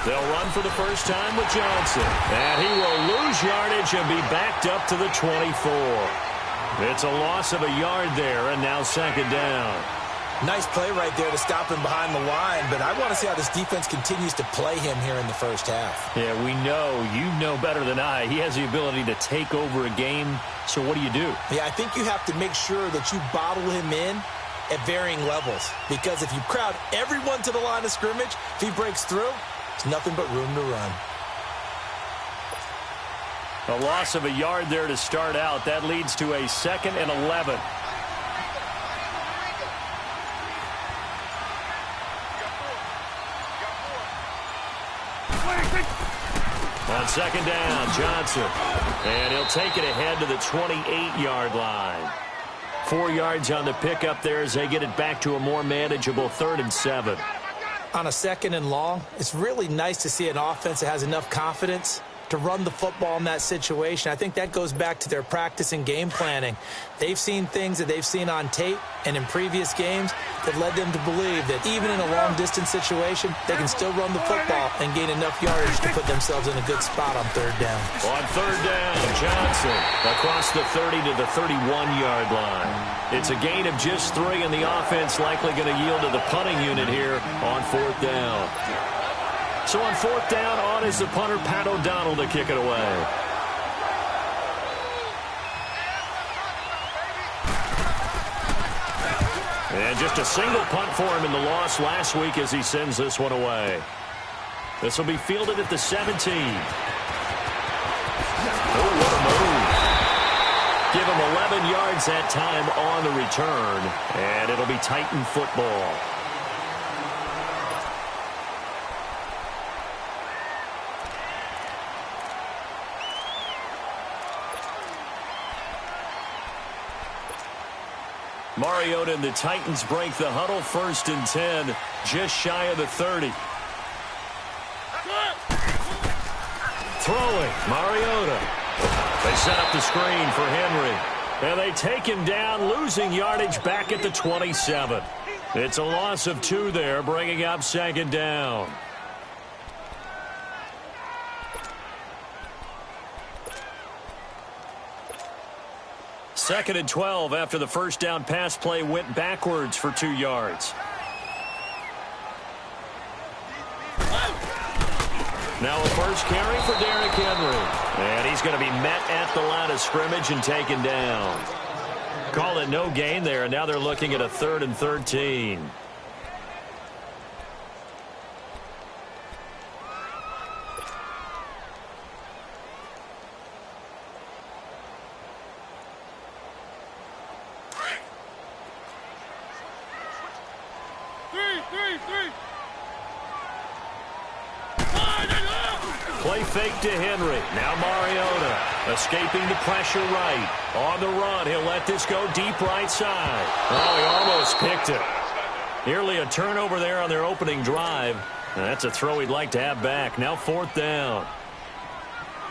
They'll run for the first time with Johnson. And he will lose yardage and be backed up to the 24. It's a loss of a yard there, and now second down. Nice play right there to stop him behind the line, but I want to see how this defense continues to play him here in the first half. Yeah, we know. You know better than I. He has the ability to take over a game, so what do you do? Yeah, I think you have to make sure that you bottle him in at varying levels, because if you crowd everyone to the line of scrimmage, if he breaks through, there's nothing but room to run. A loss of a yard there to start out. That leads to a 2nd and 11. On second down, Johnson. And he'll take it ahead to the 28-yard line. 4 yards on the pickup there as they get it back to a more manageable 3rd and 7. On a 2nd and long, it's really nice to see an offense that has enough confidence to run the football in that situation. I think that goes back to their practice and game planning. They've seen things that they've seen on tape and in previous games that led them to believe that even in a long-distance situation, they can still run the football and gain enough yardage to put themselves in a good spot on 3rd down. On 3rd down, Johnson across the 30 to the 31-yard line. It's a gain of just 3, and the offense likely going to yield to the punting unit here on 4th down. So on 4th down, on is the punter, Pat O'Donnell, to kick it away. And just a single punt for him in the loss last week as he sends this one away. This will be fielded at the 17. Oh, what a move. Give him 11 yards that time on the return, and it'll be Titan football. Mariota and the Titans break the huddle, 1st and 10, just shy of the 30. Throwing, Mariota. They set up the screen for Henry. And they take him down, losing yardage back at the 27. It's a loss of 2 there, bringing up 2nd down. Second and 12 after the first down pass play went backwards for 2 yards. Now a first carry for Derrick Henry. And he's going to be met at the line of scrimmage and taken down. Call it no gain there. Now they're looking at a 3rd and 13. Play fake to Henry. Now Mariota escaping the pressure right. On the run, he'll let this go deep right side. Oh, he almost picked it. Nearly a turnover there on their opening drive. And that's a throw he'd like to have back. Now 4th down.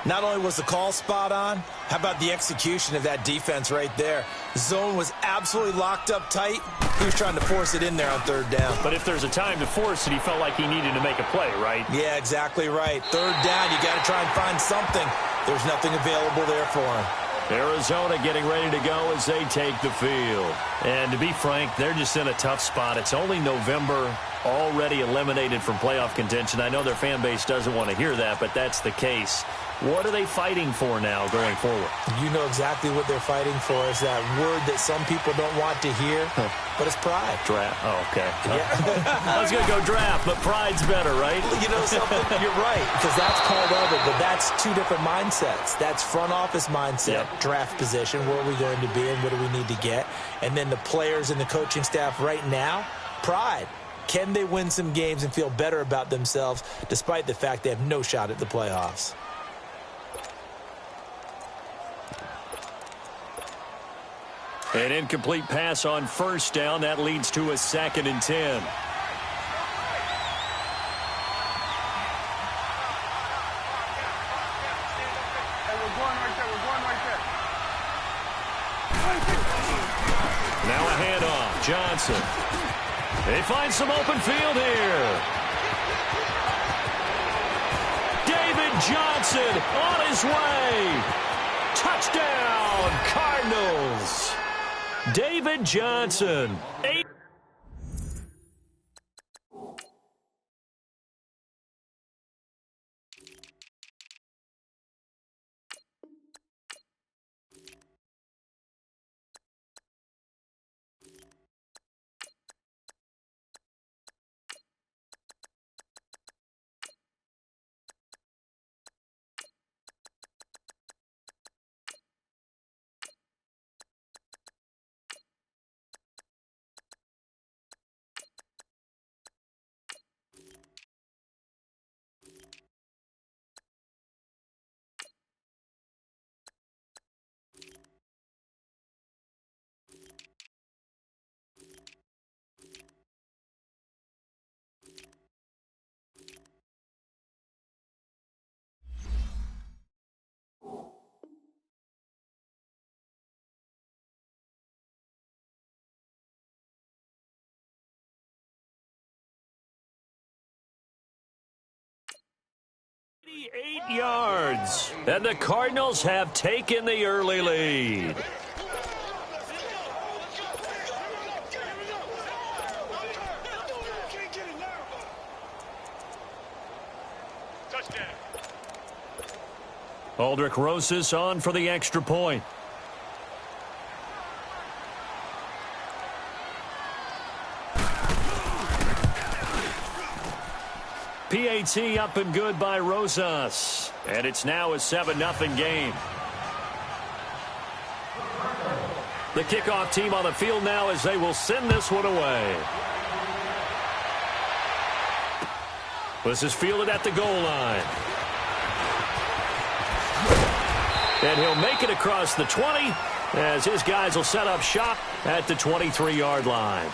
Not only was the call spot on, how about the execution of that defense right there? Zone was absolutely locked up tight. He was trying to force it in there on 3rd down. But if there's a time to force it, he felt like he needed to make a play, right? Yeah, exactly right. 3rd down, you got to try and find something. There's nothing available there for him. Arizona getting ready to go as they take the field. And to be frank, they're just in a tough spot. It's only November, already eliminated from playoff contention. I know their fan base doesn't want to hear that, but that's the case. What are they fighting for now going forward? You know exactly what they're fighting for. Is that word that some people don't want to hear, but it's pride. Draft. Oh, okay. Yeah. I was going to go draft, but pride's better, right? You know something? You're right, because that's part of it, but that's 2 different mindsets. That's front office mindset, draft position, where are we going to be and what do we need to get? And then the players and the coaching staff right now, pride. Can they win some games and feel better about themselves despite the fact they have no shot at the playoffs? An incomplete pass on 1st down. That leads to a 2nd and 10. Now a handoff. Johnson. They find some open field here. David Johnson on his way. Touchdown, Cardinals. David Johnson. 8. Yards, and the Cardinals have taken the early lead. Touchdown. Aldrich Rosas on for the extra point. PAT up and good by Rosas. And it's now a 7-0 game. The kickoff team on the field now as they will send this one away. This is fielded at the goal line. And he'll make it across the 20 as his guys will set up shop at the 23-yard line.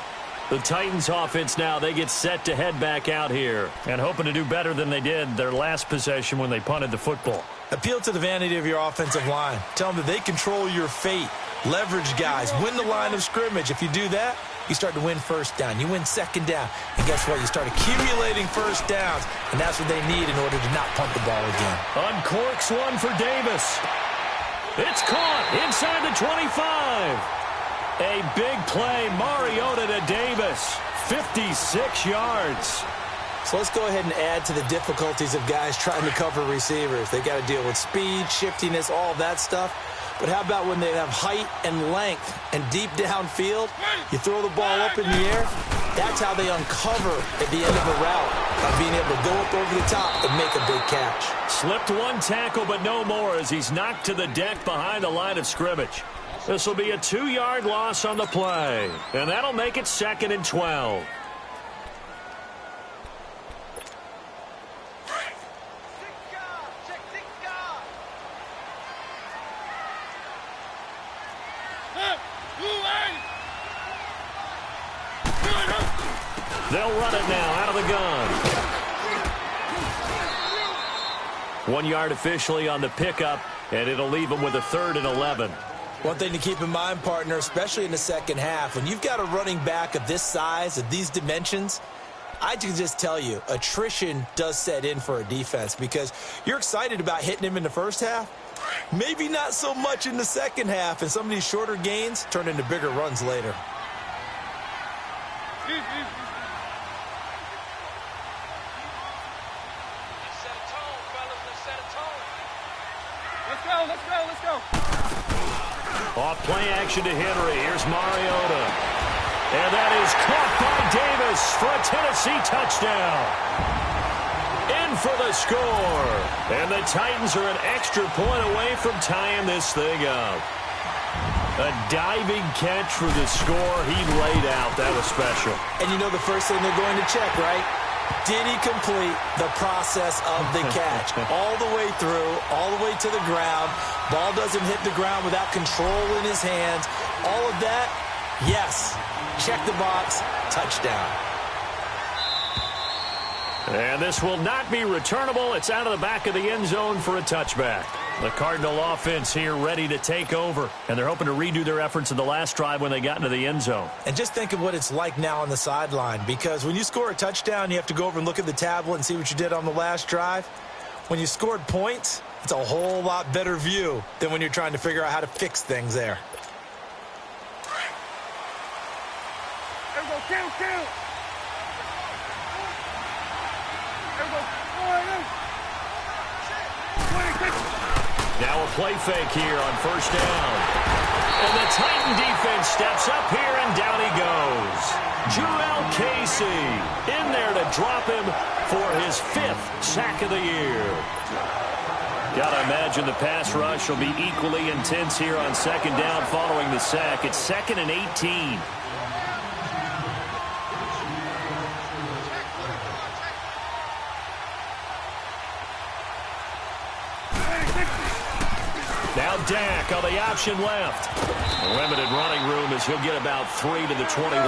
The Titans offense now, they get set to head back out here and hoping to do better than they did their last possession when they punted the football. Appeal to the vanity of your offensive line. Tell them that they control your fate. Leverage guys. Win the line of scrimmage. If you do that, you start to win first down. You win second down. And guess what? You start accumulating first downs. And that's what they need in order to not punt the ball again. Uncorks one for Davis. It's caught inside the 25. A big play, Mariota to Davis, 56 yards. So let's go ahead and add to the difficulties of guys trying to cover receivers. They got to deal with speed, shiftiness, all of that stuff. But how about when they have height and length and deep downfield? You throw the ball up in the air. That's how they uncover at the end of a route, by being able to go up over the top and make a big catch. Slipped one tackle, but no more as he's knocked to the deck behind the line of scrimmage. This will be a 2-yard loss on the play, and that'll make it 2nd and 12. They'll run it now out of the gun. 1 yard officially on the pickup, and it'll leave them with a 3rd and 11. One thing to keep in mind, partner, especially in the second half, when you've got a running back of this size, of these dimensions, I can just tell you, attrition does set in for a defense because you're excited about hitting him in the first half. Maybe not so much in the second half, and some of these shorter gains turn into bigger runs later. Let's go. Off play action to Henry. Here's Mariota. And that is caught by Davis for a Tennessee touchdown. In for the score. And the Titans are an extra point away from tying this thing up. A diving catch for the score. He laid out. That was special. And you know the first thing they're going to check, right? Did he complete the process of the catch? All the way through, all the way to the ground. Ball doesn't hit the ground without control in his hands. All of that, yes. Check the box, touchdown. And this will not be returnable. It's out of the back of the end zone for a touchback. The Cardinal offense here ready to take over, and they're hoping to redo their efforts in the last drive when they got into the end zone. And just think of what it's like now on the sideline, because when you score a touchdown, you have to go over and look at the tablet and see what you did on the last drive. When you scored points, it's a whole lot better view than when you're trying to figure out how to fix things there. Now a play fake here on first down. And the Titan defense steps up here, and down he goes. Jurrell Casey in there to drop him for his 5th sack of the year. Gotta imagine the pass rush will be equally intense here on second down following the sack. It's 2nd and 18. Now Dak on the option left. Limited running room as he'll get about 3 to the 21.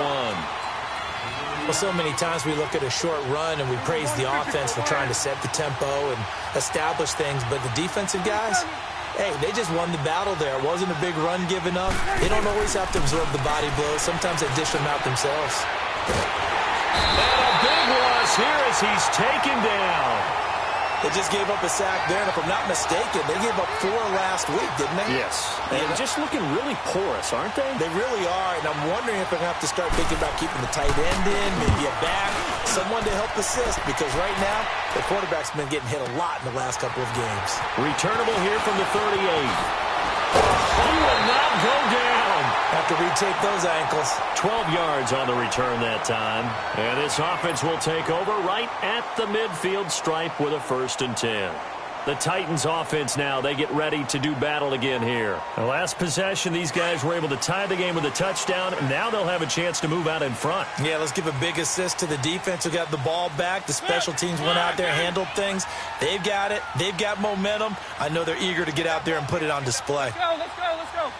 Well, so many times we look at a short run and we praise the offense for trying to set the tempo and establish things, but the defensive guys, hey, they just won the battle there. It wasn't a big run given up. They don't always have to absorb the body blows. Sometimes they dish them out themselves. And a big loss here as he's taken down. They just gave up a sack there, and if I'm not mistaken, they gave up 4 last week, didn't they? Yes. And just looking really porous, aren't they? They really are, and I'm wondering if they're going to have to start thinking about keeping the tight end in, maybe a back, someone to help assist, because right now, the quarterback's been getting hit a lot in the last couple of games. Returnable here from the 38. He will not go down. Have to retake those ankles. 12 yards on the return that time. And this offense will take over right at the midfield stripe with a 1st and 10. The Titans offense now, they get ready to do battle again here. The last possession, these guys were able to tie the game with a touchdown, and now they'll have a chance to move out in front. Yeah, let's give a big assist to the defense who got the ball back. The special teams went out there, handled things. They've got it. They've got momentum. I know they're eager to get out there and put it on display. Let's go, let's go, let's go.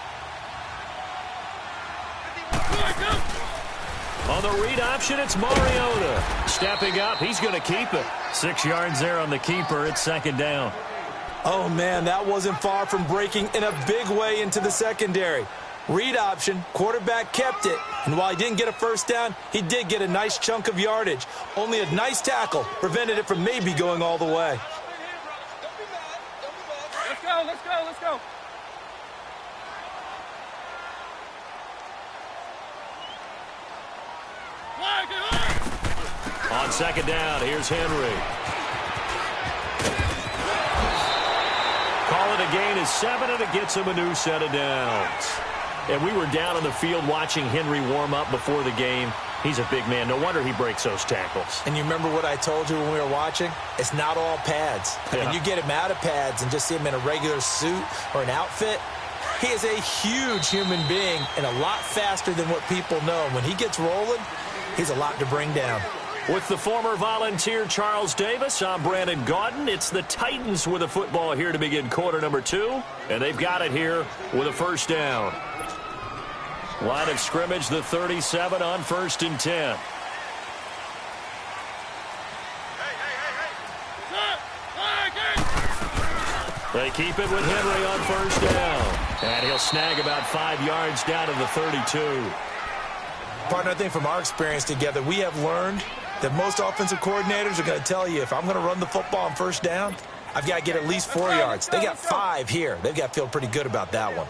On the read option, it's Mariota. Stepping up, he's going to keep it. 6 yards there on the keeper. It's 2nd down. Oh, man, that wasn't far from breaking in a big way into the secondary. Read option, quarterback kept it, and while he didn't get a 1st down, he did get a nice chunk of yardage. Only a nice tackle prevented it from maybe going all the way. Let's go, let's go, let's go. On 2nd down, here's Henry. Call it a gain of 7, and it gets him a new set of downs. And we were down on the field watching Henry warm up before the game. He's a big man. No wonder he breaks those tackles. And you remember what I told you when we were watching? It's not all pads. I mean, you get him out of pads and just see him in a regular suit or an outfit. He is a huge human being and a lot faster than what people know. And when he gets rolling, he's a lot to bring down. With the former Volunteer Charles Davis, I'm Brandon Gaudin. It's the Titans with a football here to begin quarter number 2. And they've got it here with a 1st down. Line of scrimmage, the 37 on 1st and 10. They keep it with Henry on 1st down. And he'll snag about 5 yards down to the 32. Partner, I think from our experience together, we have learned that most offensive coordinators are going to tell you, if I'm going to run the football on 1st down, I've got to get at least 4 yards. They got 5 here. They've got to feel pretty good about that one.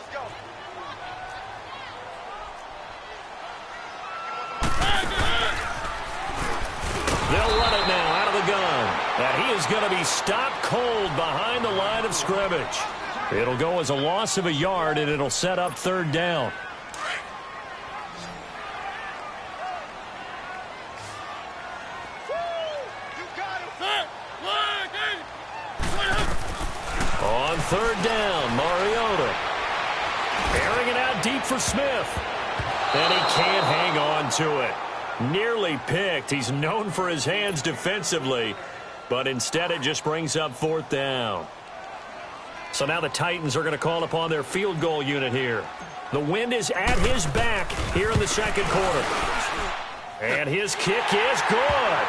They'll run it now out of the gun. And he is going to be stopped cold behind the line of scrimmage. It'll go as a loss of a yard, and it'll set up 3rd down. On 3rd down, Mariota. Airing it out deep for Smith. And he can't hang on to it. Nearly picked. He's known for his hands defensively, but instead it just brings up 4th down. So now the Titans are going to call upon their field goal unit here. The wind is at his back here in the 2nd quarter. And his kick is good.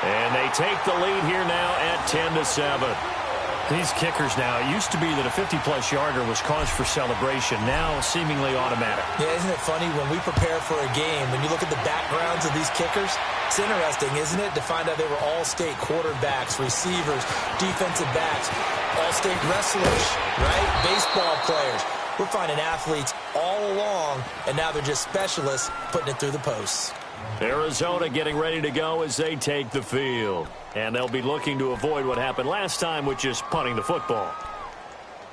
And they take the lead here now at 10-7. These kickers now, it used to be that a 50-plus yarder was cause for celebration, now seemingly automatic. Yeah, isn't it funny when we prepare for a game, when you look at the backgrounds of these kickers, it's interesting, isn't it, to find out they were all-state quarterbacks, receivers, defensive backs, all-state wrestlers, right? Baseball players. We're finding athletes all along, and now they're just specialists putting it through the posts. Arizona getting ready to go as they take the field. And they'll be looking to avoid what happened last time, which is punting the football.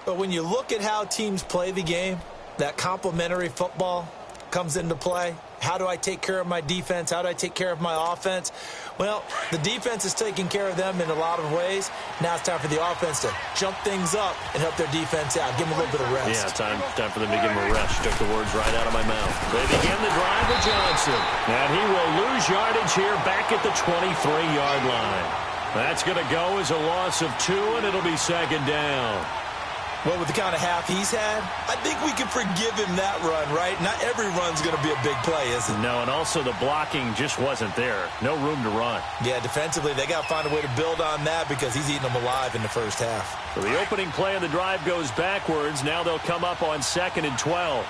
But when you look at how teams play the game, that complementary football comes into play. How do I take care of my defense? How do I take care of my offense? Well, the defense is taking care of them in a lot of ways. Now it's time for the offense to jump things up and help their defense out. Give them a little bit of rest. Yeah, time for them to give them a rest. Took the words right out of my mouth. They begin the drive with Johnson. And he will lose yardage here back at the 23-yard line. That's going to go as a loss of 2, and it'll be second down. Well, with the kind of half he's had, I think we can forgive him that run, right? Not every run's going to be a big play, is it? No, and also the blocking just wasn't there. No room to run. Yeah, defensively, they got to find a way to build on that because he's eating them alive in the first half. So the opening play of the drive goes backwards. Now they'll come up on 2nd and 12.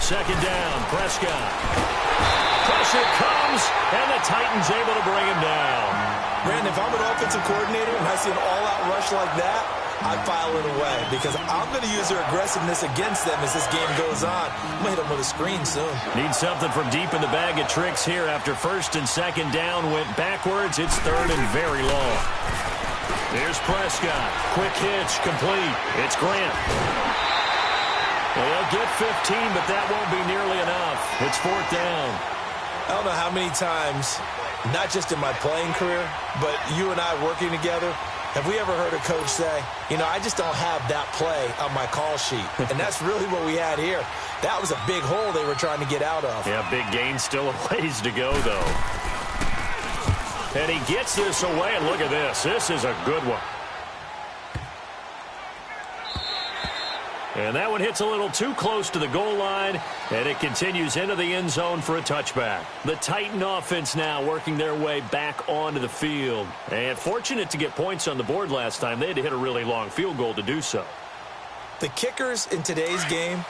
Second down, Prescott. Pressure comes, and the Titans able to bring him down. Brandon, if I'm an offensive coordinator and I see an all-out rush like that, I file it away because I'm going to use their aggressiveness against them as this game goes on. I'm going to hit them with a screen soon. Need something from deep in the bag of tricks here after 1st and 2nd down went backwards. It's 3rd and very long. Here's Prescott. Quick hitch, complete. It's Grant. They'll get 15, but that won't be nearly enough. It's 4th down. I don't know how many times, not just in my playing career, but you and I working together, have we ever heard a coach say, you know, I just don't have that play on my call sheet. And that's really what we had here. That was a big hole they were trying to get out of. Yeah, big gain, still a ways to go, though. And he gets this away, and look at this. This is a good one. And that one hits a little too close to the goal line, and it continues into the end zone for a touchback. The Titan offense now working their way back onto the field. And fortunate to get points on the board last time. They had to hit a really long field goal to do so. The kickers in today's game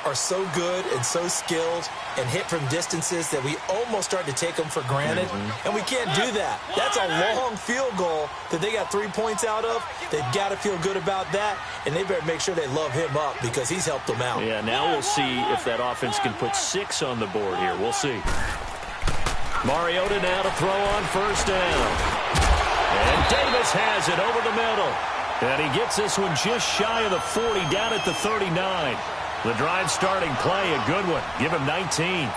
are so good and so skilled and hit from distances that we almost start to take them for granted. And we can't do that. That's a long field goal that they got 3 points out of. They've got to feel good about that, and they better make sure they love him up because he's helped them out. Yeah, now we'll see if that offense can put 6 on the board here. We'll see. Mariota now to throw on 1st down. And Davis has it over the middle. And he gets this one just shy of the 40, down at the 39. The drive starting play, a good one. Give him 19.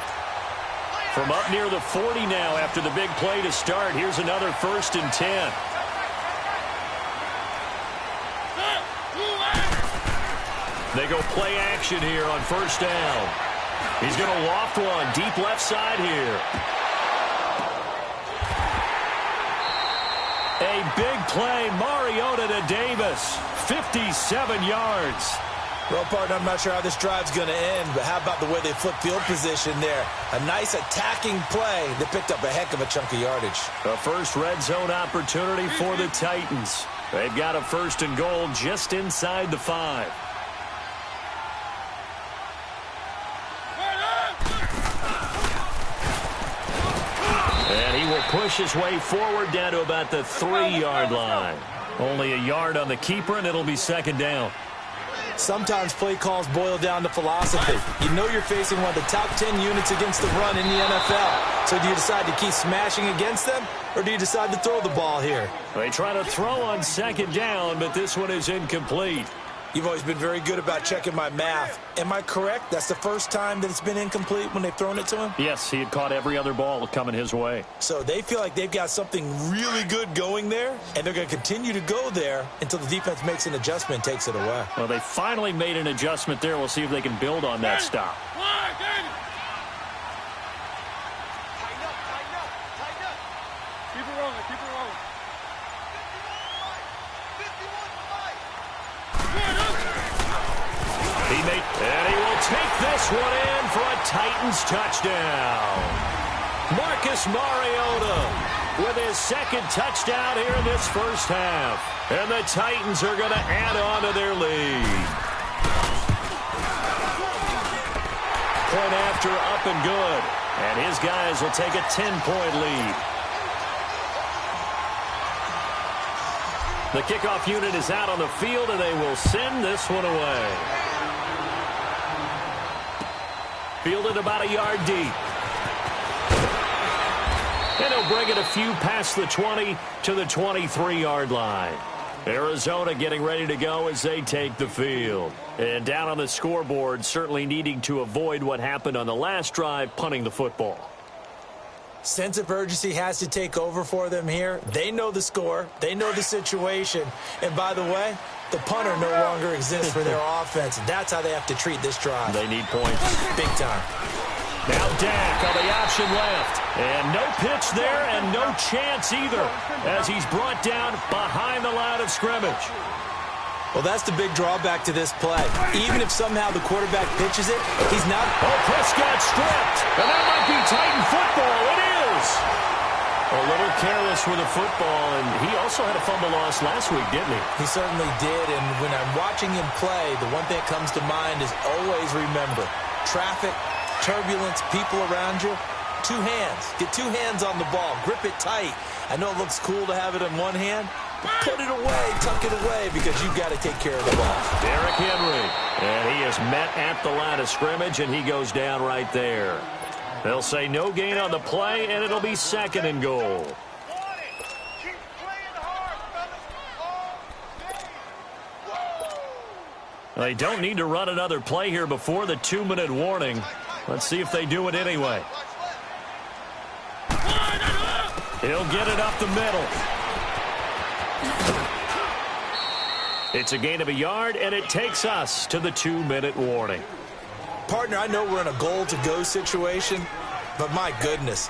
From up near the 40 now after the big play to start. Here's another 1st and 10. They go play action here on 1st down. He's going to loft one deep left side here. A big play, Mariota to Davis. 57 yards. Well, partner, I'm not sure how this drive's going to end, but how about the way they flip field position there? A nice attacking play that picked up a heck of a chunk of yardage. A first red zone opportunity for the Titans. They've got a 1st and goal just inside the 5. And he will push his way forward down to about the 3-yard line. Only a yard on the keeper, and it'll be 2nd down. Sometimes play calls boil down to philosophy. You know you're facing one of the top 10 units against the run in the NFL. So do you decide to keep smashing against them, or do you decide to throw the ball here? They try to throw on 2nd down, but this one is incomplete. You've always been very good about checking my math. Am I correct? That's the first time that it's been incomplete when they've thrown it to him? Yes, he had caught every other ball coming his way. So they feel like they've got something really good going there, and they're going to continue to go there until the defense makes an adjustment and takes it away. Well, they finally made an adjustment there. We'll see if they can build on that stop. Keep it rolling, keep it rolling. And he will take this one in for a Titans touchdown. Marcus Mariota with his second touchdown here in this first half. And the Titans are going to add on to their lead. Point after up and good. And his guys will take a 10-point lead. The kickoff unit is out on the field, and they will send this one away. Fielded about a yard deep. And he'll bring it a few past the 20 to the 23-yard line. Arizona getting ready to go as they take the field. And down on the scoreboard, certainly needing to avoid what happened on the last drive, punting the football. Sense of urgency has to take over for them here. They know the score. They know the situation. And by the way, the punter no longer exists for their offense. That's how they have to treat this drive. They need points. Big time. Now Dak on the option left. And no pitch there and no chance either as he's brought down behind the line of scrimmage. Well, that's the big drawback to this play. Even if somehow the quarterback pitches it, he's not. Oh, Prescott stripped. And that might be Titan football. It is. A little careless with the football, and he also had a fumble loss last week, didn't he? He certainly did, and when I'm watching him play, the one thing that comes to mind is always remember, traffic, turbulence, people around you, two hands. Get two hands on the ball. Grip it tight. I know it looks cool to have it in one hand, but put it away, tuck it away, because you've got to take care of the ball. Derrick Henry, and he is met at the line of scrimmage, and he goes down right there. They'll say no gain on the play, and it'll be 2nd and goal. They don't need to run another play here before the 2-minute warning. Let's see if they do it anyway. He'll get it up the middle. It's a gain of a yard, and it takes us to the 2-minute warning. Partner, I know we're in a goal-to-go situation, but my goodness,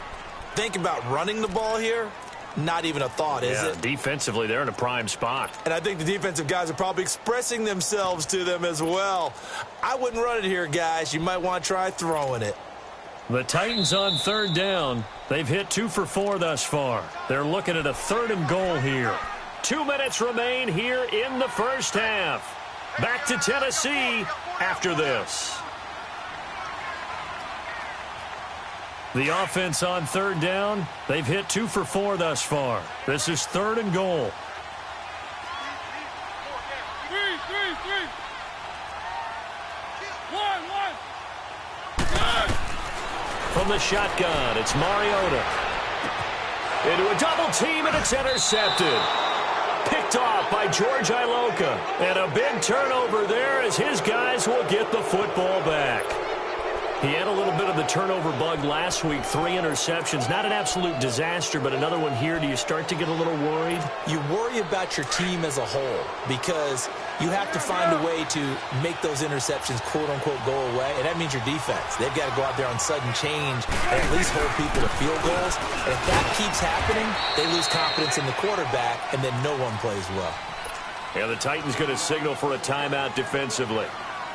think about running the ball here. Not even a thought, is it? Defensively, they're in a prime spot. And I think the defensive guys are probably expressing themselves to them as well. I wouldn't run it here, guys. You might want to try throwing it. The Titans on 3rd down. They've hit 2 for 4 thus far. They're looking at a 3rd and goal here. 2 minutes remain here in the first half. Back to Tennessee after this. The offense on 3rd down. They've hit 2 for 4 thus far. This is 3rd and goal. From the shotgun, it's Mariota. Into a double team, and it's intercepted. Picked off by George Iloka. And a big turnover there as his guys will get the football back. He had a little bit of the turnover bug last week, 3 interceptions. Not an absolute disaster, but another one here. Do you start to get a little worried? You worry about your team as a whole because you have to find a way to make those interceptions, quote-unquote, go away, and that means your defense. They've got to go out there on sudden change and at least hold people to field goals. And if that keeps happening, they lose confidence in the quarterback, and then no one plays well. Yeah, the Titans going to signal for a timeout defensively.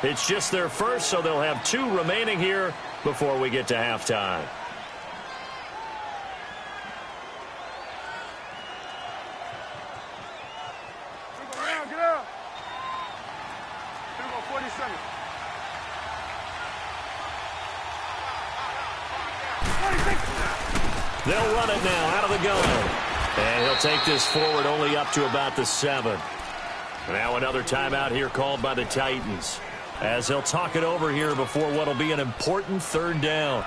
It's just their first, so they'll have 2 remaining here before we get to halftime. Get out. 40 seconds. They'll run it now out of the gun. And he'll take this forward only up to about the 7. Now another timeout here called by the Titans, as they'll talk it over here before what will be an important 3rd down.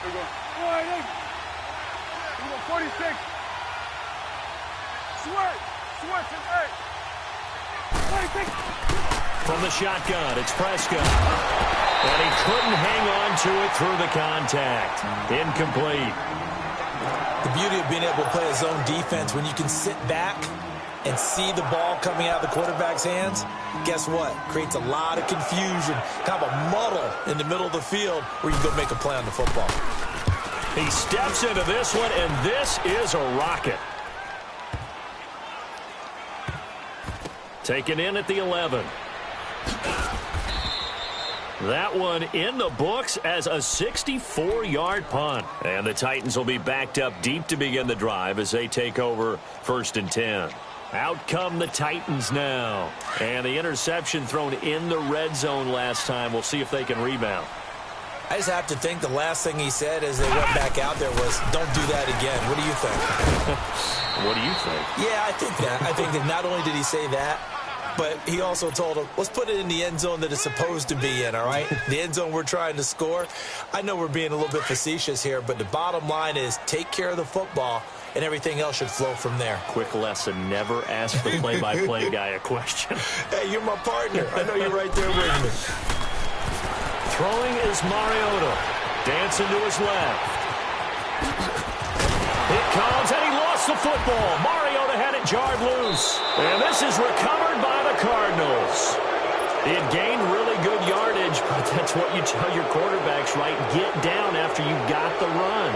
Here we go. 46. Switch, and 8. 46. From the shotgun, it's Prescott. And he couldn't hang on to it through the contact. Incomplete. The beauty of being able to play a zone defense, when you can sit back and see the ball coming out of the quarterback's hands, guess what? Creates a lot of confusion, kind of a muddle in the middle of the field where you can go make a play on the football. He steps into this one, and this is a rocket. Taken in at the 11. That one in the books as a 64-yard punt. And the Titans will be backed up deep to begin the drive as they take over 1st and 10. Out come the Titans now. And the interception thrown in the red zone last time. We'll see if they can rebound. I just have to think the last thing he said as they went back out there was, don't do that again. What do you think? What do you think? Yeah, I think that. I think that not only did he say that, but he also told him, let's put it in the end zone that it's supposed to be in, all right? The end zone we're trying to score. I know we're being a little bit facetious here, but the bottom line is take care of the football, and everything else should flow from there. Quick lesson, never ask the play-by-play guy a question. Hey, you're my partner. I know you're right there with me. Throwing is Mariota. Dancing to his left. It comes, and he lost the football. Mariota had it jarred loose. And this is recovered by the Cardinals. It gained really good yardage, but that's what you tell your quarterbacks, right? Get down after you got the run.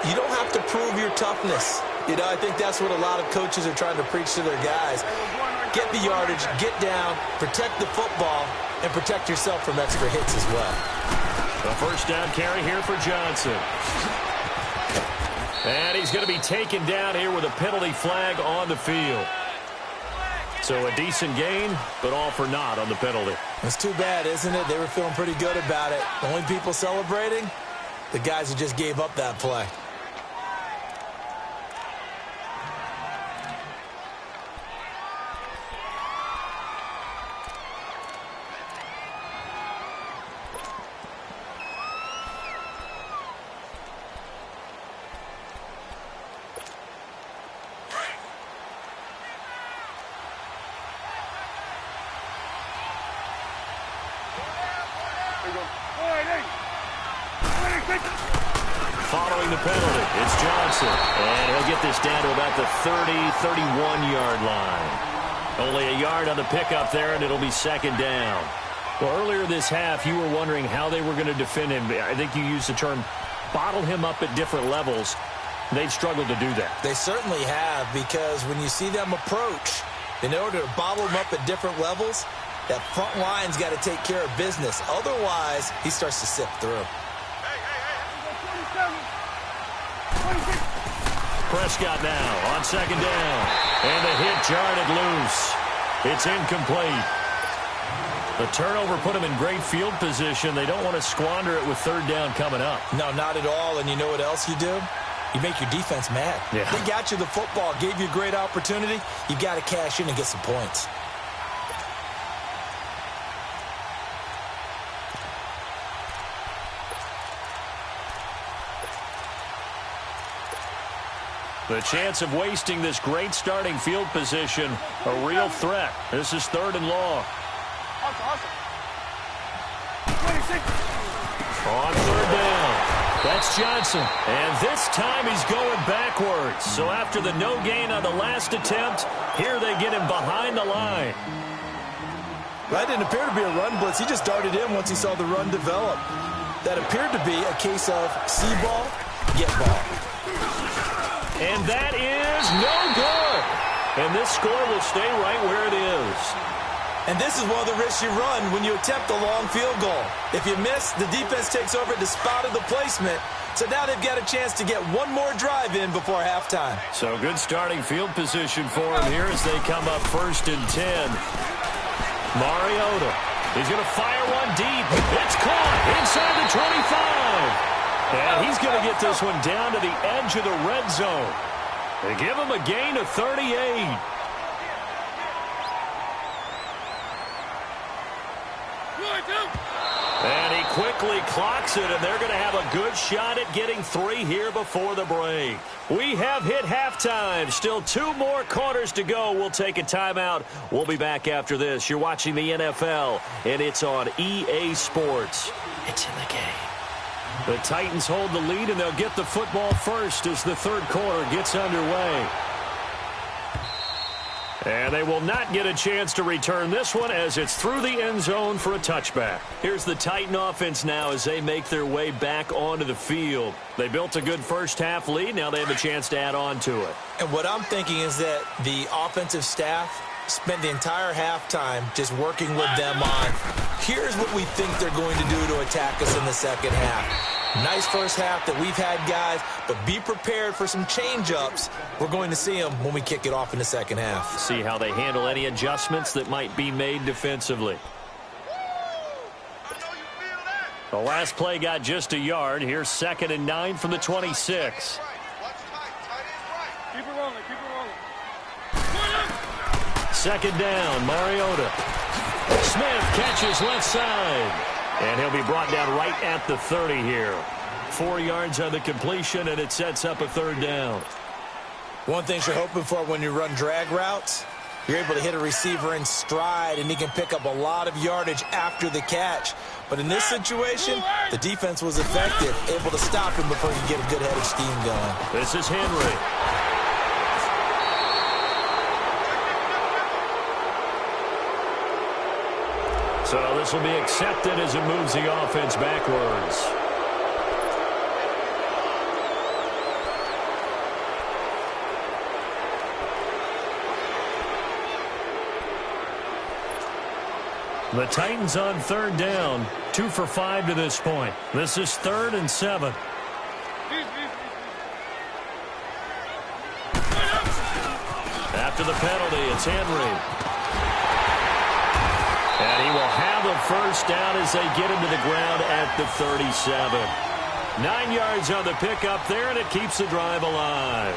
You don't have to prove your toughness. You know, I think that's what a lot of coaches are trying to preach to their guys. Get the yardage, get down, protect the football, and protect yourself from extra hits as well. A first down carry here for Johnson. And he's going to be taken down here with a penalty flag on the field. So a decent gain, but all for naught on the penalty. It's too bad, isn't it? They were feeling pretty good about it. The only people celebrating, the guys who just gave up that play. Following the penalty, it's Johnson. And he'll get this down to about the 30, 31-yard line. Only a yard on the pickup there, and it'll be 2nd down. Well, earlier this half, you were wondering how they were going to defend him. I think you used the term bottle him up at different levels. They've struggled to do that. They certainly have, because when you see them approach, in order to bottle him up at different levels, that front line's got to take care of business. Otherwise, he starts to sift through. Prescott now on 2nd down. And the hit jarred it loose. It's incomplete. The turnover put him in great field position. They don't want to squander it with 3rd down coming up. No, not at all. And you know what else you do? You make your defense mad. Yeah. They got you the football, gave you a great opportunity. You got to cash in and get some points. The chance of wasting this great starting field position, a real threat. This is 3rd and long. On 3rd down, that's Johnson. And this time he's going backwards. So after the no gain on the last attempt, here they get him behind the line. That didn't appear to be a run blitz. He just darted in once he saw the run develop. That appeared to be a case of see ball, get ball. And that is no good. And this score will stay right where it is. And this is one of the risks you run when you attempt a long field goal. If you miss, the defense takes over at the spot of the placement. So now they've got a chance to get one more drive in before halftime. So good starting field position for them here as they come up 1st and 10. Mariota. He's going to fire one deep. It's caught inside the 25. And he's going to get this one down to the edge of the red zone. They give him a gain of 38. And he quickly clocks it, and they're going to have a good shot at getting 3 here before the break. We have hit halftime. Still 2 more quarters to go. We'll take a timeout. We'll be back after this. You're watching the NFL, and it's on EA Sports. It's in the game. The Titans hold the lead, and they'll get the football first as the third quarter gets underway. And they will not get a chance to return this one as it's through the end zone for a touchback. Here's the Titan offense now as they make their way back onto the field. They built a good first-half lead. Now they have a chance to add on to it. And what I'm thinking is that the offensive staff spent the entire halftime just working with them on, here's what we think they're going to do to attack us in the second half. Nice first half that we've had, guys, but be prepared for some change-ups. We're going to see them when we kick it off in the second half. See how they handle any adjustments that might be made defensively. The last play got just a yard. Here's 2nd and 9 from the 26. Keep it rolling, keep it rolling. 2nd down, Mariota. Smith catches left side. And he'll be brought down right at the 30 here. 4 yards on the completion, and it sets up a 3rd down. One thing you're hoping for when you run drag routes, you're able to hit a receiver in stride, and he can pick up a lot of yardage after the catch. But in this situation, the defense was effective, able to stop him before he could get a good head of steam going. This is Henry. So this will be accepted as it moves the offense backwards. The Titans on 3rd down, 2 for 5 to this point. This is 3rd and 7. After the penalty, it's Henry. And he will have the first down as they get him to the ground at the 37. 9 yards on the pickup there, and it keeps the drive alive.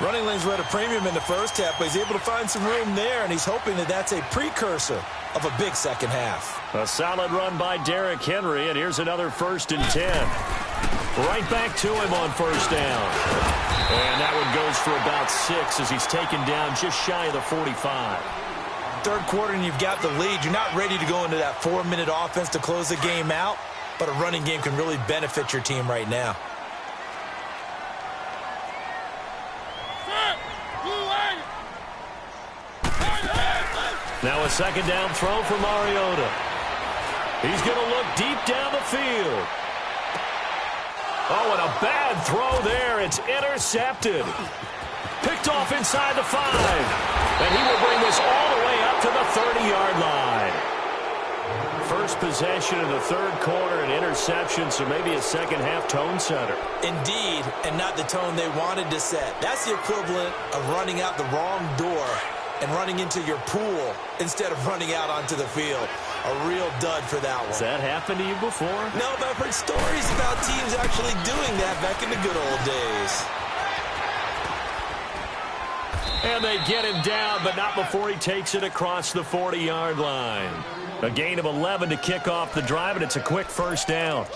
Running lanes were at a premium in the first half, but he's able to find some room there, and he's hoping that that's a precursor of a big second half. A solid run by Derrick Henry, and here's another 1st and 10. Right back to him on 1st down. And that one goes for about 6 as he's taken down just shy of the 45. Third quarter and you've got the lead. You're not ready to go into that 4-minute offense to close the game out, but a running game can really benefit your team right now. Now a 2nd down throw for Mariota. He's going to look deep down the field. Oh, and a bad throw there. It's intercepted. Picked off inside the 5. And he will bring this all the way up to the 30-yard line. First possession of the third quarter, an interception, so maybe a second-half tone setter. Indeed, and not the tone they wanted to set. That's the equivalent of running out the wrong door and running into your pool instead of running out onto the field. A real dud for that one. Has that happened to you before? No, but I've heard stories about teams actually doing that back in the good old days. And they get him down, but not before he takes it across the 40-yard line. A gain of 11 to kick off the drive, and it's a quick first down.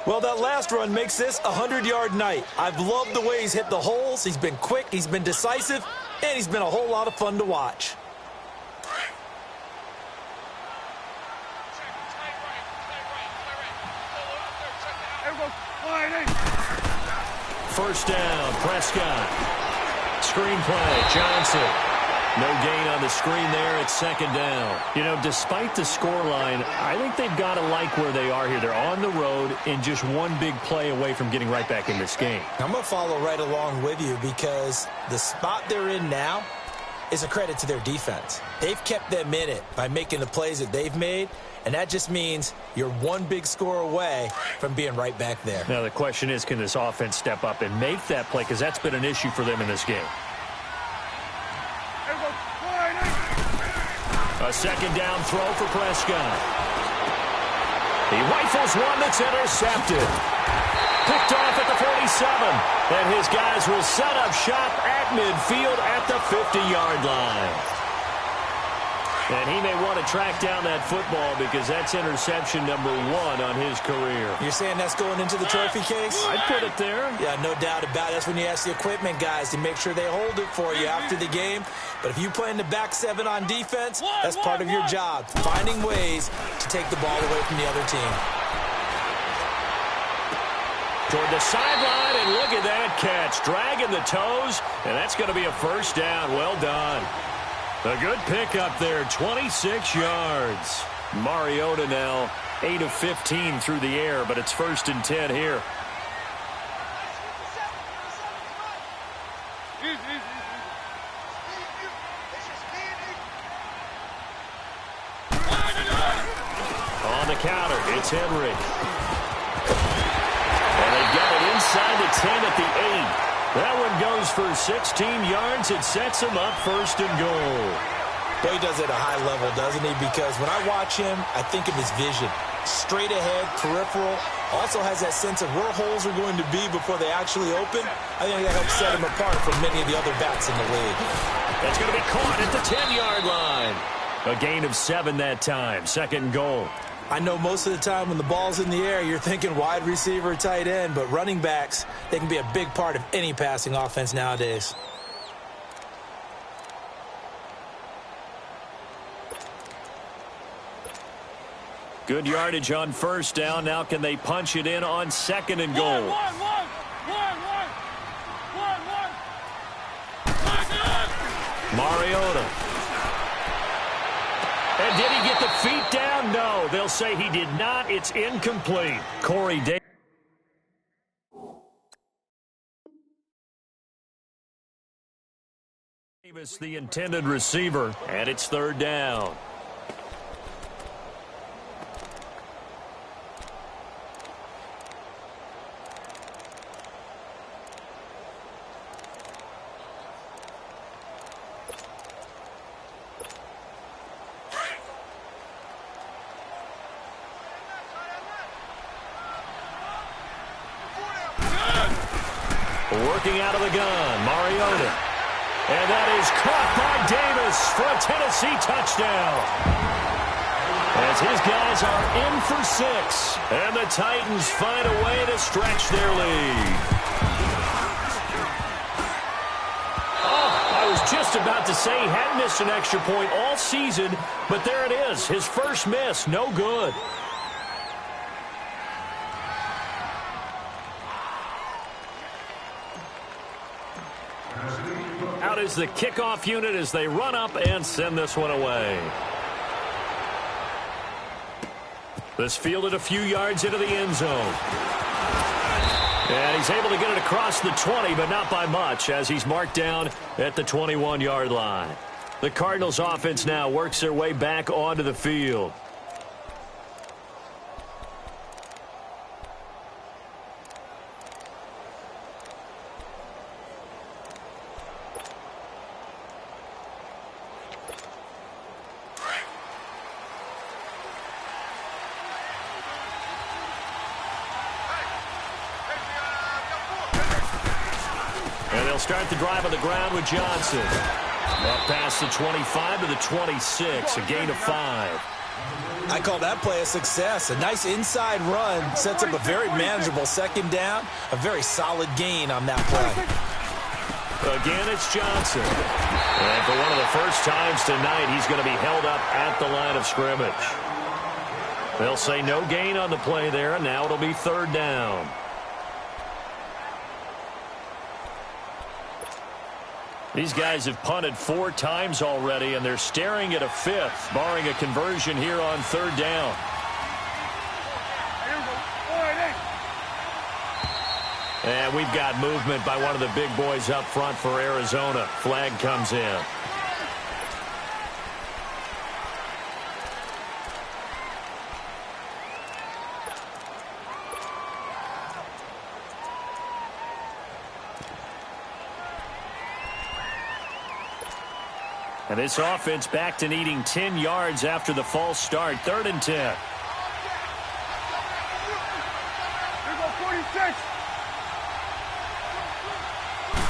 Well, that last run makes this a 100-yard night. I've loved the way he's hit the holes. He's been quick, he's been decisive, and he's been a whole lot of fun to watch. First down, Prescott. Screen play, Johnson. No gain on the screen there. It's second down. You know, despite the scoreline, I think they've got to like where they are here. They're on the road and just one big play away from getting right back in this game. I'm going to follow right along with you because the spot they're in now is a credit to their defense. They've kept them in it by making the plays that they've made, and that just means you're one big score away from being right back there. Now, the question is, can this offense step up and make that play? Because that's been an issue for them in this game. A second down throw for Prescott. He rifles one that's intercepted. Picked off at the 47. And his guys will set up shop at midfield at the 50-yard line. And he may want to track down that football because that's interception number 1 on his career. You're saying that's going into the trophy case? I'd put it there. Yeah, no doubt about it. That's when you ask the equipment guys to make sure they hold it for you after the game. But if you play in the back 7 on defense, that's part of your job, finding ways to take the ball away from the other team. Toward the sideline, and look at that catch. Dragging the toes, and that's going to be a first down. Well done. A good pickup there, 26 yards. Mariota now 8 of 15 through the air, but it's 1st and 10 here. On the counter, it's Henry. And they get it inside the 10 at the 8. That one goes for 16 yards. It sets him up 1st and goal. But he does it at a high level, doesn't he? Because when I watch him, I think of his vision. Straight ahead, peripheral. Also has that sense of where holes are going to be before they actually open. I think that helps set him apart from many of the other backs in the league. That's going to be caught at the 10-yard line. A gain of 7 that time. 2nd and goal. I know most of the time when the ball's in the air, you're thinking wide receiver, tight end, but running backs, they can be a big part of any passing offense nowadays. Good yardage on 1st down. Now can they punch it in on 2nd and goal? Mariota. And did he get the feet down? No, they'll say he did not. It's incomplete. Corey Davis, the intended receiver, and it's 3rd down. Working out of the gun, Mariota. And that is caught by Davis for a Tennessee touchdown. As his guys are in for 6. And the Titans find a way to stretch their lead. Oh, I was just about to say he hadn't missed an extra point all season, but there it is. His first miss, no good. Out is the kickoff unit as they run up and send this one away. This fielded a few yards into the end zone. And he's able to get it across the 20, but not by much, as he's marked down at the 21-yard line. The Cardinals offense now works their way back onto the field. Start the drive on the ground with Johnson. Up past the 25 to the 26, a gain of 5. I call that play a success. A nice inside run sets up a very manageable 2nd down. A very solid gain on that play. Again, it's Johnson. And for one of the first times tonight, he's going to be held up at the line of scrimmage. They'll say no gain on the play there, and now it'll be 3rd down. These guys have punted 4 times already, and they're staring at a 5th, barring a conversion here on 3rd down. And we've got movement by one of the big boys up front for Arizona. Flag comes in. And this offense back to needing 10 yards after the false start. 3rd and 10. Here go 46.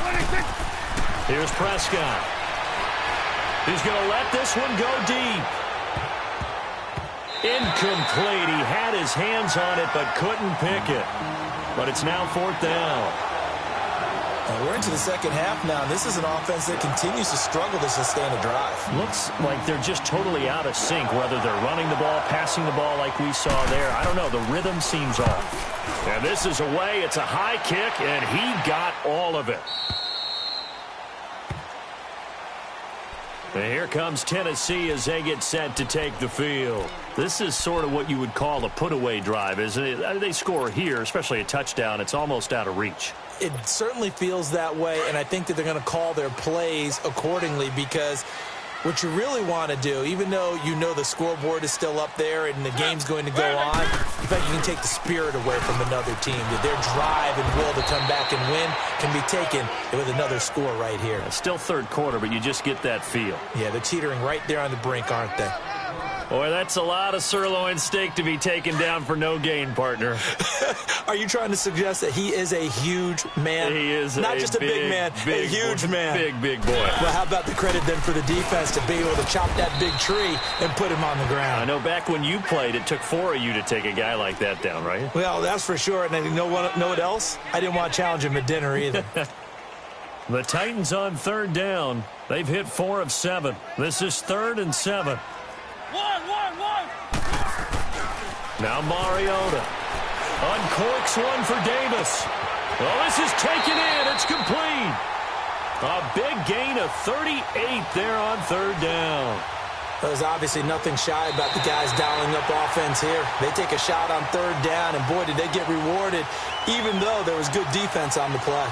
26. Here's Prescott. He's going to let this one go deep. Incomplete. He had his hands on it but couldn't pick it. But it's now 4th down. And we're into the second half now, and this is an offense that continues to struggle to sustain a drive. Looks like they're just totally out of sync, whether they're running the ball, passing the ball like we saw there. I don't know. The rhythm seems off. And this is away. It's a high kick, and he got all of it. And here comes Tennessee as they get set to take the field. This is sort of what you would call a put-away drive, isn't it? They score here, especially a touchdown. It's almost out of reach. It certainly feels that way, and I think that they're going to call their plays accordingly, because what you really want to do, even though you know the scoreboard is still up there and the game's going to go on, in fact, you can take the spirit away from another team. That their drive and will to come back and win can be taken with another score right here. It's still third quarter, but you just get that feel. Yeah, they're teetering right there on the brink, aren't they? Boy, that's a lot of sirloin steak to be taken down for no gain, partner. Are you trying to suggest that he is a huge man? He is not just a big man, a huge man. Big boy. Well, how about the credit then for the defense to be able to chop that big tree and put him on the ground? I know back when you played, it took 4 of you to take a guy like that down, right? Well, that's for sure. And you know what else? I didn't want to challenge him at dinner either. The Titans on third down. They've hit 4 of 7. This is 3rd and 7. One. Now Mariota uncorks one for Davis. Well, this is taken in. It's complete. A big gain of 38 there on third down. There's obviously nothing shy about the guys dialing up offense here. They take a shot on third down, and boy, did they get rewarded, even though there was good defense on the play.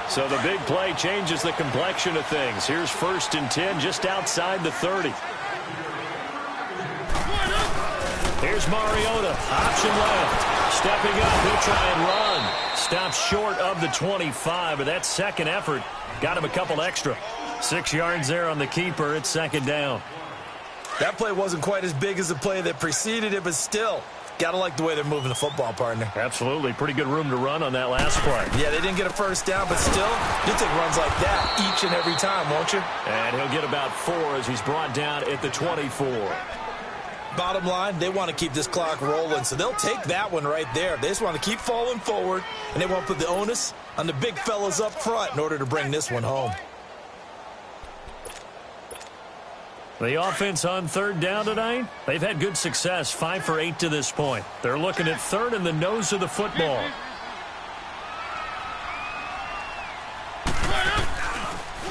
So the big play changes the complexion of things. Here's 1st and 10 just outside the 30. Here's Mariota. Option left. Stepping up. He'll try and run. Stops short of the 25, but that second effort got him a couple extra. 6 yards there on the keeper. It's 2nd down. That play wasn't quite as big as the play that preceded it, but still, got to like the way they're moving the football, partner. Absolutely. Pretty good room to run on that last play. Yeah, they didn't get a first down, but still, you'll take runs like that each and every time, won't you? And he'll get about 4 as he's brought down at the 24. Bottom line, they want to keep this clock rolling, so they'll take that one right there. They just want to keep falling forward, and they won't put the onus on the big fellas up front in order to bring this one home. The offense on third down tonight, they've had good success, 5 for 8 to this point. They're looking at third in the nose of the football.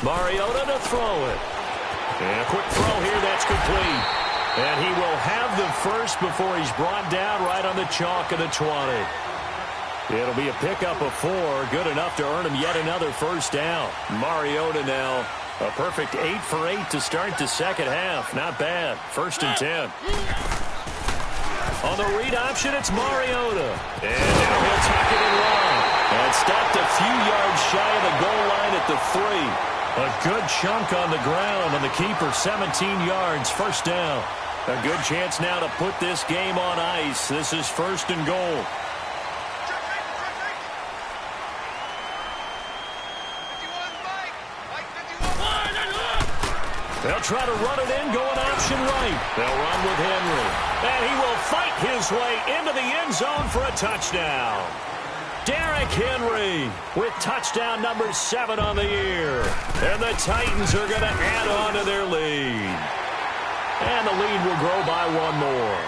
Mariota to throw it. And a quick throw here, that's complete. And he will have the first before he's brought down right on the chalk of the 20. It'll be a pickup of 4, good enough to earn him yet another first down. Mariota now. A perfect 8 for 8 to start the second half. Not bad. 1st and 10. On the read option, it's Mariota. And now he'll tuck it and run. And stopped a few yards shy of the goal line at the 3. A good chunk on the ground on the keeper. 17 yards. 1st down. A good chance now to put this game on ice. This is 1st and goal. They'll try to run it in, going option right. They'll run with Henry. And he will fight his way into the end zone for a touchdown. Derrick Henry with touchdown number 7 on the year. And the Titans are going to add on to their lead. And the lead will grow by 1 more.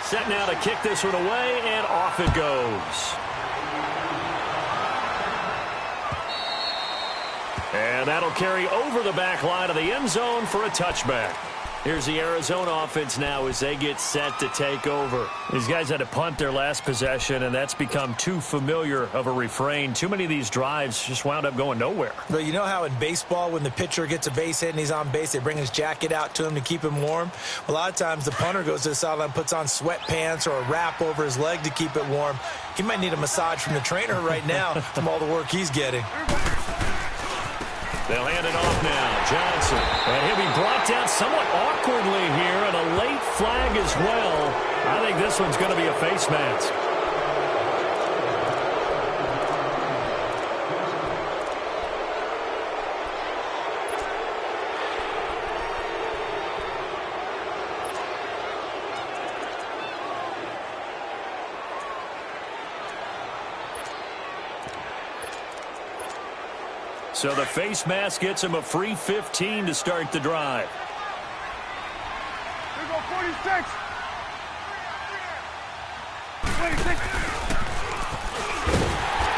Set now to kick this one away, and off it goes. And that'll carry over the back line of the end zone for a touchback. Here's the Arizona offense now as they get set to take over. These guys had to punt their last possession, and that's become too familiar of a refrain. Too many of these drives just wound up going nowhere. Well, you know how in baseball when the pitcher gets a base hit and he's on base, they bring his jacket out to him to keep him warm? A lot of times the punter goes to the sideline, puts on sweatpants or a wrap over his leg to keep it warm. He might need a massage from the trainer right now from all the work he's getting. They'll hand it off now. Johnson. And he'll be brought down somewhat awkwardly here, and a late flag as well. I think this one's going to be a face mask. So the face mask gets him a free 15 to start the drive. Here go 46. 26.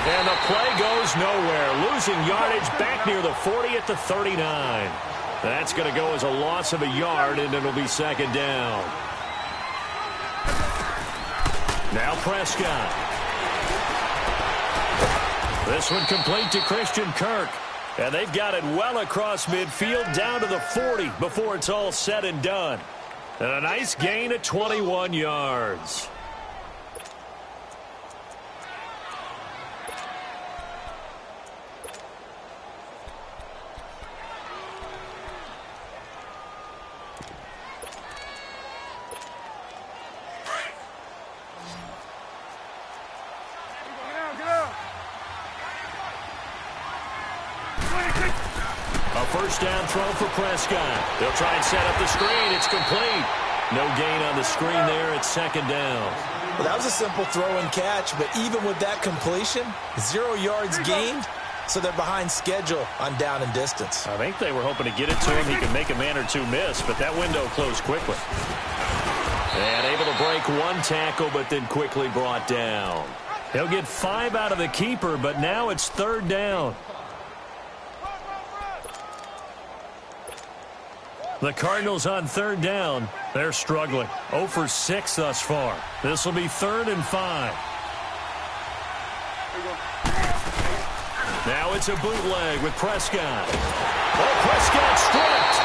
And the play goes nowhere. Losing yardage back near the 40 at the 39. That's going to go as a loss of a yard, and it'll be second down. Now Prescott. This one complete to Christian Kirk. And they've got it well across midfield down to the 40 before it's all said and done. And a nice gain of 21 yards. First down throw for Prescott. They'll try and set up the screen. It's complete. No gain on the screen there. It's second down. Well, that was a simple throw and catch, but even with that completion, 0 yards gained, so they're behind schedule on down and distance. I think they were hoping to get it to him. He could make a man or two miss, but that window closed quickly. And able to break one tackle, but then quickly brought down. He'll get 5 out of the keeper, but now it's third down. The Cardinals on third down. They're struggling. 0 for 6 thus far. This will be 3rd and 5. Now it's a bootleg with Prescott. Oh, Prescott stripped.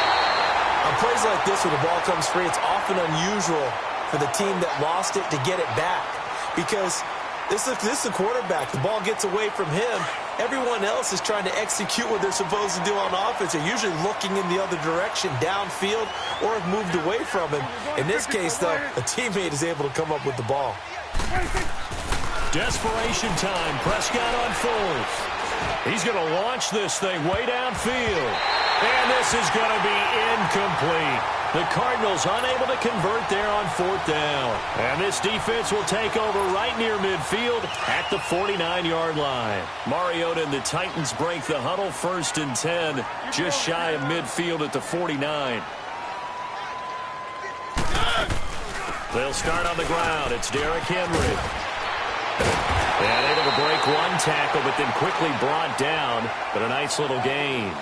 On plays like this where the ball comes free, it's often unusual for the team that lost it to get it back. Because this is the quarterback. The ball gets away from him. Everyone else is trying to execute what they're supposed to do on offense. They're usually looking in the other direction, downfield, or have moved away from him. In this case, though, a teammate is able to come up with the ball. Desperation time. Prescott on 4th. He's going to launch this thing way downfield. And this is going to be incomplete. The Cardinals unable to convert there on 4th down. And this defense will take over right near midfield at the 49-yard line. Mariota and the Titans break the huddle 1st and 10, just shy of midfield at the 49. They'll start on the ground. It's Derrick Henry. And able to break one tackle, but then quickly brought down. But a nice little gain.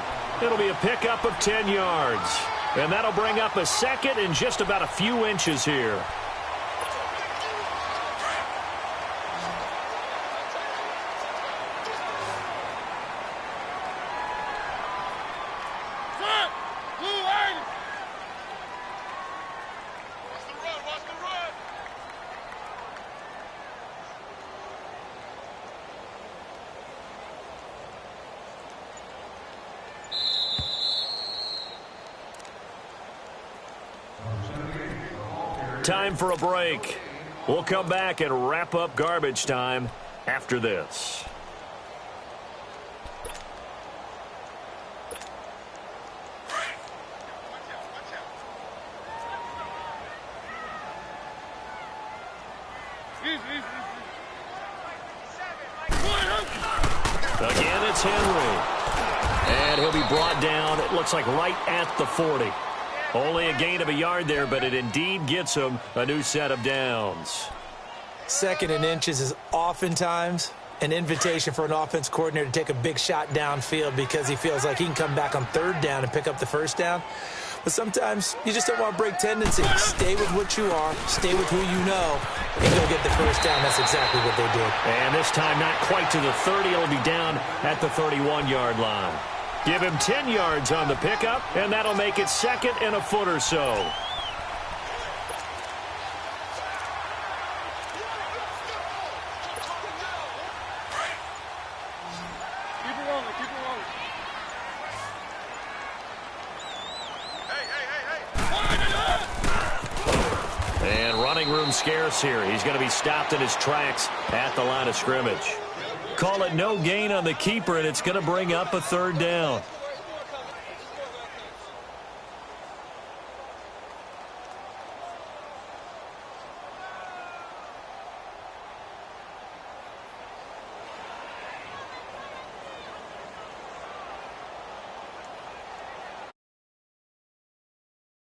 It'll be a pickup of 10 yards. And that'll bring up a second and just about a few inches here. Time for a break. We'll come back and wrap up garbage time after this. Again, it's Henry. And he'll be brought down, it looks like right at the 40. Only a gain of a yard there, but it indeed gets him a new set of downs. 2nd and inches is oftentimes an invitation for an offense coordinator to take a big shot downfield because he feels like he can come back on 3rd down and pick up the 1st down. But sometimes you just don't want to break tendency. Stay with what you are, stay with who you know, and go get the 1st down. That's exactly what they did. And this time not quite to the 30. It'll be down at the 31-yard line. Give him 10 yards on the pickup, and that'll make it 2nd and a foot or so. Keep it rolling, keep it rolling. Hey. And running room scarce here. He's going to be stopped in his tracks at the line of scrimmage. Call it no gain on the keeper, and it's going to bring up a 3rd down.